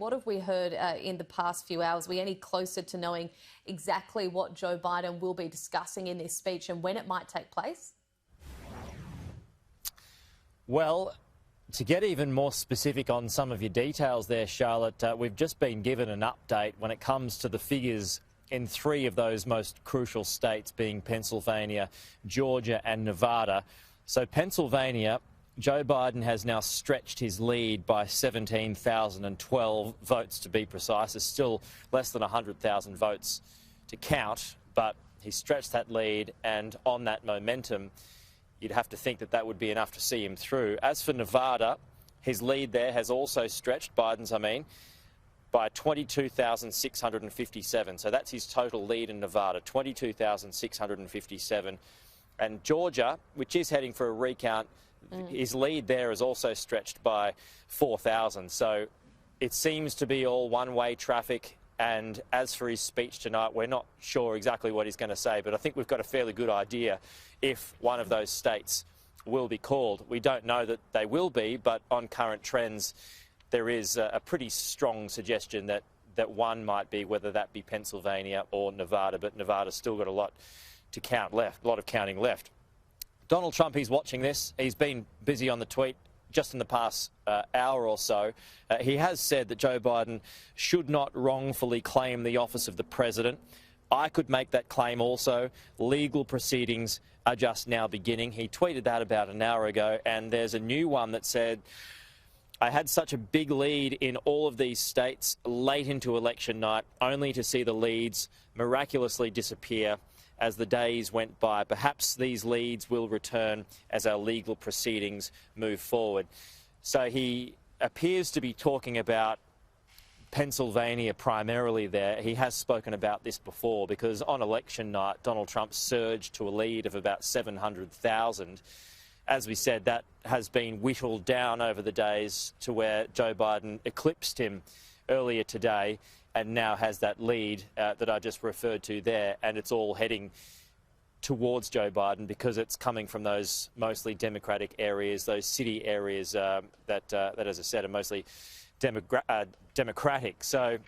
what have we heard in the past few hours? Are we any closer to knowing exactly what Joe Biden will be discussing in this speech and when it might take place? Well, to get even more specific on some of your details there, Charlotte, we've just been given an update when it comes to the figures in three of those most crucial states, being Pennsylvania, Georgia and Nevada. So Pennsylvania, Joe Biden has now stretched his lead by 17,012 votes to be precise. There's still less than 100,000 votes to count, but he stretched that lead, and on that momentum, you'd have to think that that would be enough to see him through. As for Nevada, his lead there has also stretched, Biden's, by 22,657. So that's his total lead in Nevada, 22,657. And Georgia, which is heading for a recount, his lead there is also stretched by 4,000. So it seems to be all one-way traffic. And as for his speech tonight, we're not sure exactly what he's going to say, but I think we've got a fairly good idea if one of those states will be called. We don't know that they will be, but on current trends, there is a pretty strong suggestion that one might be, whether that be Pennsylvania or Nevada, but Nevada's still got a lot to count left, a lot of counting left. Donald Trump, he's watching this. He's been busy on the tweet just in the past hour or so. He has said that Joe Biden should not wrongfully claim the office of the president. I could make that claim also. Legal proceedings are just now beginning. He tweeted that about an hour ago, and there's a new one that said, I had such a big lead in all of these states late into election night, only to see the leads miraculously disappear as the days went by. Perhaps these leads will return as our legal proceedings move forward. So he appears to be talking about Pennsylvania primarily there. He has spoken about this before, because on election night, Donald Trump surged to a lead of about 700,000. As we said, that has been whittled down over the days to where Joe Biden eclipsed him earlier today and now has that lead that I just referred to there, and it's all heading towards Joe Biden because it's coming from those mostly Democratic areas, those city areas that, as I said, are mostly Democratic. So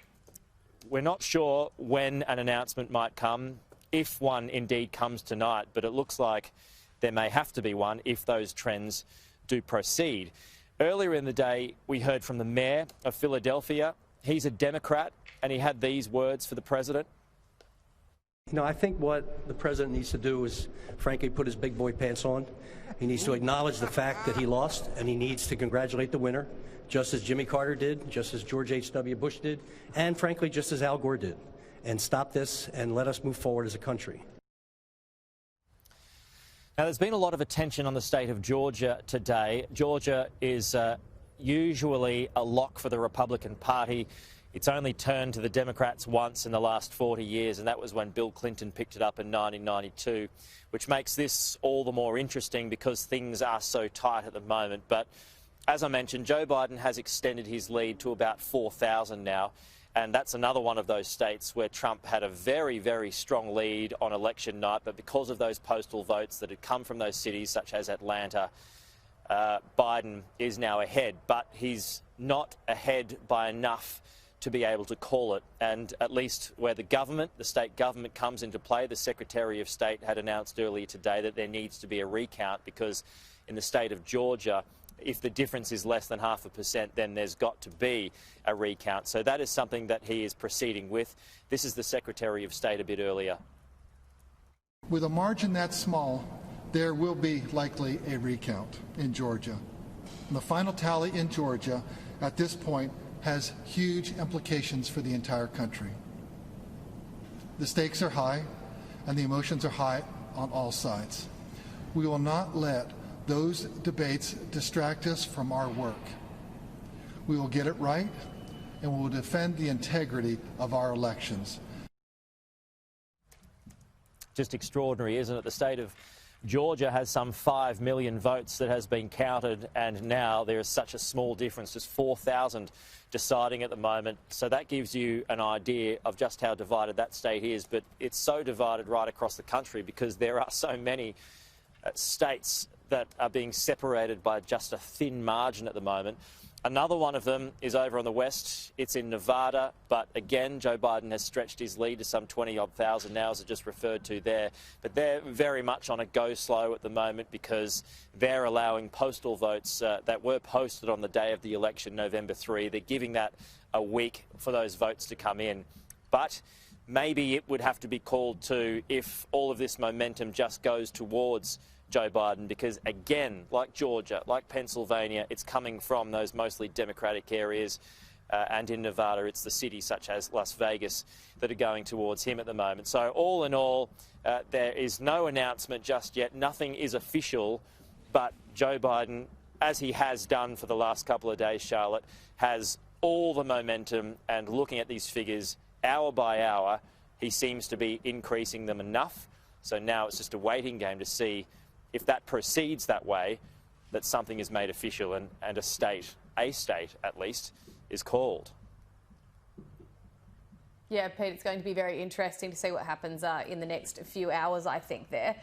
we're not sure when an announcement might come, if one indeed comes tonight, but it looks like there may have to be one if those trends do proceed. Earlier in the day, we heard from the mayor of Philadelphia. He's a Democrat, and he had these words for the president. You know, I think what the president needs to do is, frankly, put his big boy pants on. He needs to acknowledge the fact that he lost, and he needs to congratulate the winner, just as Jimmy Carter did, just as George H.W. Bush did, and frankly, just as Al Gore did, and stop this and let us move forward as a country. Now, there's been a lot of attention on the state of Georgia today. Georgia is usually a lock for the Republican Party. It's only turned to the Democrats once in the last 40 years, and that was when Bill Clinton picked it up in 1992, which makes this all the more interesting because things are so tight at the moment. But as I mentioned, Joe Biden has extended his lead to about 4,000 now. And that's another one of those states where Trump had a very, very strong lead on election night. But because of those postal votes that had come from those cities, such as Atlanta, Biden is now ahead. But he's not ahead by enough to be able to call it. And at least where the government, the state government, comes into play, the Secretary of State had announced earlier today that there needs to be a recount, because in the state of Georgia, if the difference is less than 0.5%, then there's got to be a recount. So that is something that he is proceeding with. This is the Secretary of State a bit earlier. With a margin that small, there will be likely a recount in Georgia. And the final tally in Georgia at this point has huge implications for the entire country. The stakes are high and the emotions are high on all sides. We will not let those debates distract us from our work. We will get it right, and we will defend the integrity of our elections. Just extraordinary, isn't it? The state of Georgia has some 5 million votes that has been counted, and now there is such a small difference, just 4,000 deciding at the moment. So that gives you an idea of just how divided that state is. But it's so divided right across the country because there are so many states that are being separated by just a thin margin at the moment. Another one of them is over on the west. It's in Nevada, but again, Joe Biden has stretched his lead to some 20-odd thousand now, as I just referred to there. But they're very much on a go-slow at the moment because they're allowing postal votes that were posted on the day of the election, November 3. They're giving that a week for those votes to come in. But maybe it would have to be called to if all of this momentum just goes towards Joe Biden, because again, like Georgia, like Pennsylvania, it's coming from those mostly Democratic areas, and in Nevada, it's the cities such as Las Vegas that are going towards him at the moment. So all in all, there is no announcement just yet. Nothing is official, but Joe Biden, as he has done for the last couple of days, Charlotte, has all the momentum, and looking at these figures hour by hour, he seems to be increasing them enough. So now it's just a waiting game to see if that proceeds that way, that something is made official and a state at least, is called. Yeah, Pete, it's going to be very interesting to see what happens in the next few hours, I think, there.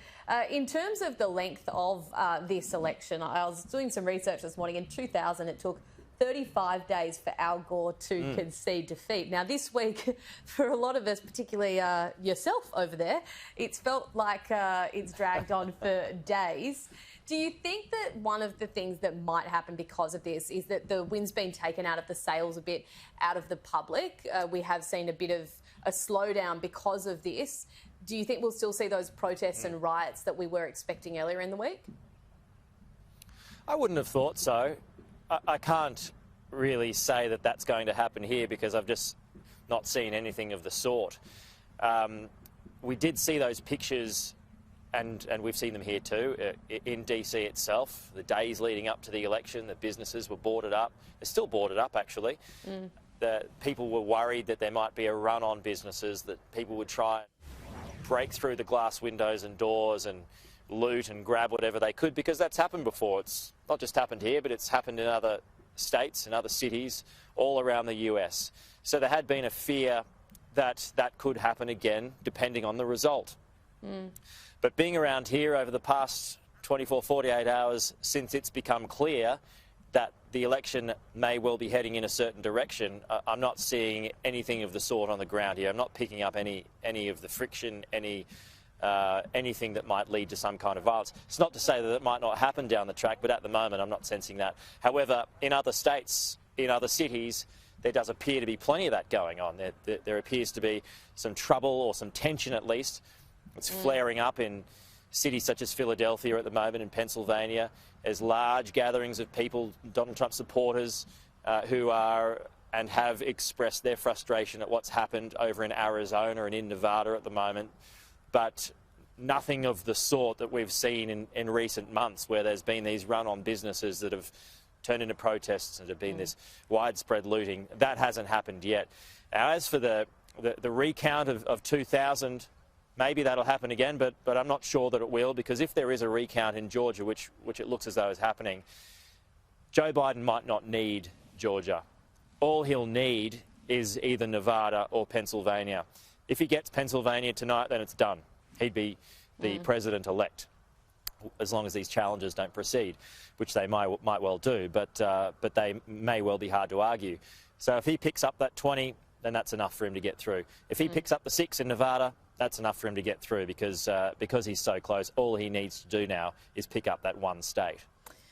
In terms of the length of this election, I was doing some research this morning. In 2000, it took 35 days for Al Gore to concede defeat. Now, this week, for a lot of us, particularly yourself over there, it's felt like it's dragged on for days. Do you think that one of the things that might happen because of this is that the wind's been taken out of the sails a bit, out of the public? We have seen a bit of a slowdown because of this. Do you think we'll still see those protests and riots that we were expecting earlier in the week? I wouldn't have thought so. I can't really say that that's going to happen here because I've just not seen anything of the sort. We did see those pictures, and we've seen them here too, in DC itself. The days leading up to the election, the businesses were boarded up. They're still boarded up, actually. The people were worried that there might be a run on businesses, that people would try and break through the glass windows and doors and loot and grab whatever they could, because that's happened before. It's not just happened here, but it's happened in other states and other cities all around the US. So there had been a fear that that could happen again, depending on the result. But being around here over the past 24, 48 hours, since it's become clear that the election may well be heading in a certain direction, I'm not seeing anything of the sort on the ground here. I'm not picking up any of the friction, anything that might lead to some kind of violence. It's not to say that it might not happen down the track, but at the moment I'm not sensing that. However, in other states, in other cities, there does appear to be plenty of that going on. There appears to be some trouble, or some tension at least. It's flaring up in cities such as Philadelphia at the moment, in Pennsylvania. There's large gatherings of people, Donald Trump supporters, who are and have expressed their frustration at what's happened over in Arizona and in Nevada at the moment. But nothing of the sort that we've seen in recent months, where there's been these run-on businesses that have turned into protests and have been this widespread looting. That hasn't happened yet. Now, as for the recount of 2000, maybe that'll happen again, but I'm not sure that it will, because if there is a recount in Georgia, which it looks as though is happening, Joe Biden might not need Georgia. All he'll need is either Nevada or Pennsylvania. If he gets Pennsylvania tonight, then it's done. He'd be the president-elect, as long as these challenges don't proceed, which they might well do, but they may well be hard to argue. So if he picks up that 20, then that's enough for him to get through. If he picks up the 6 in Nevada, that's enough for him to get through, because he's so close. All he needs to do now is pick up that one state.